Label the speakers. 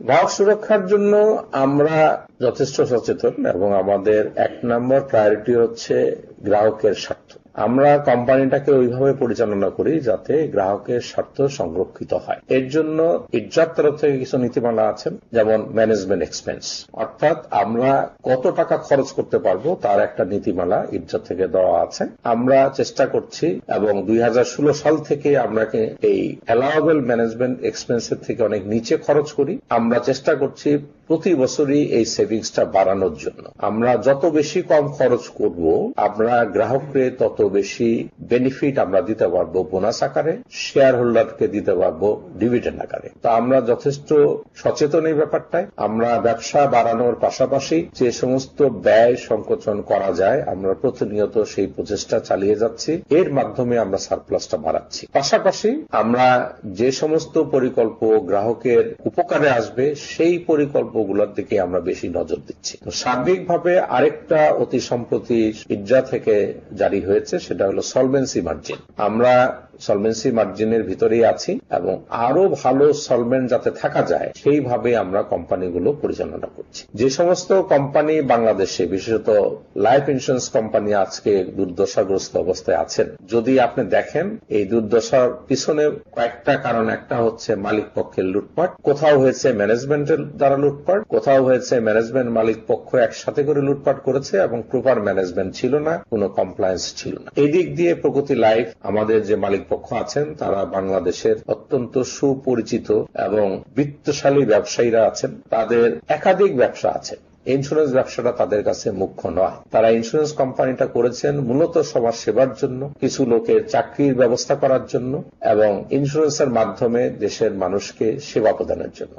Speaker 1: গ্রাহক সুরক্ষার জন্য আমরা যথেষ্ট সচেতন এবং আমাদের 1 নম্বর প্রায়োরিটি হচ্ছে গ্রাহকের স্বার্থ। আমরা কোম্পানিটাকে ওইভাবে পরিচালনা করি যাতে গ্রাহকের স্বার্থ সংরক্ষিত হয়। এর জন্য ইজ্জাত তরফ থেকে কিছু নীতিমালা আছেন, যেমন ম্যানেজমেন্ট এক্সপেন্স, অর্থাৎ আমরা কত টাকা খরচ করতে পারবো তার একটা নীতিমালা ইজ্জাত থেকে দেওয়া আছে। আমরা চেষ্টা করছি এবং 2016 সাল থেকে আমরা এই অ্যালাওয়েবল ম্যানেজমেন্ট এক্সপেন্সের থেকে অনেক নিচে খরচ করি। আমরা চেষ্টা করছি প্রতি বছরই এই সেভিংসটা বাড়ানোর জন্য। আমরা যত বেশি কম খরচ করব, আমরা গ্রাহককে তত বেশি বেনিফিট আমরা দিতে পারবো বোনাস আকারে, শেয়ার হোল্ডারকে দিতে পারবো ডিভিডেন্ড আকারে। তো আমরা যথেষ্ট সচেতন এই ব্যাপারটায়। আমরা ব্যবসা বাড়ানোর পাশাপাশি যে সমস্ত ব্যয় সংকোচন করা যায় আমরা প্রতিনিয়ত সেই প্রচেষ্টা চালিয়ে যাচ্ছি। এর মাধ্যমে আমরা সারপ্লাসটা বাড়াচ্ছি। পাশাপাশি আমরা যে সমস্ত পরিকল্প গ্রাহকের উপকারে আসবে সেই পরিকল্পগুলোর দিকে আমরা বেশি নজর দিচ্ছি। তো সার্বিকভাবে আরেকটা অতি সম্প্রতি ইজ্জা থেকে জারি হয়েছে, সেটা হলো সলভেন্সি মার্জিন। আমরা সলভেন্সি মার্জিনের ভিতরেই আছি এবং আরো ভালো সলভেন্ট যাতে থাকা যায় সেইভাবে আমরা কোম্পানিগুলো পরিচালনা করছি। যে সমস্ত কোম্পানি বাংলাদেশে, বিশেষত লাইফ ইন্স্যুরেন্স কোম্পানি আজকে দুর্দশাগ্রস্ত অবস্থায় আছেন, যদি আপনি দেখেন এই দুর্দশার পিছনে কয়েকটা কারণ। একটা হচ্ছে মালিক পক্ষের লুটপাট, কোথাও হয়েছে ম্যানেজমেন্টের দ্বারা লুটপাট, কোথাও হয়েছে ম্যানেজমেন্ট মালিক পক্ষ একসাথে করে লুটপাট করেছে এবং প্রপার ম্যানেজমেন্ট ছিল না, কোনো কমপ্লায়েন্স ছিল না। এই দিক দিয়ে প্রগতি লাইফ, আমাদের যে মালিক পক্ষ আছেন তারা বাংলাদেশের অত্যন্ত সুপরিচিত এবং বিত্তশালী ব্যবসায়ীরা আছেন। তাদের একাধিক ব্যবসা আছে। ইন্স্যুরেন্স ব্যবসাটা তাদের কাছে মুখ্য নয়। তারা ইন্স্যুরেন্স কোম্পানিটা করেছেন মূলত সমাজ সেবার জন্য, কিছু লোকের চাকরির ব্যবস্থা করার জন্য এবং ইন্স্যুরেন্সের মাধ্যমে দেশের মানুষকে সেবা প্রদানের জন্য।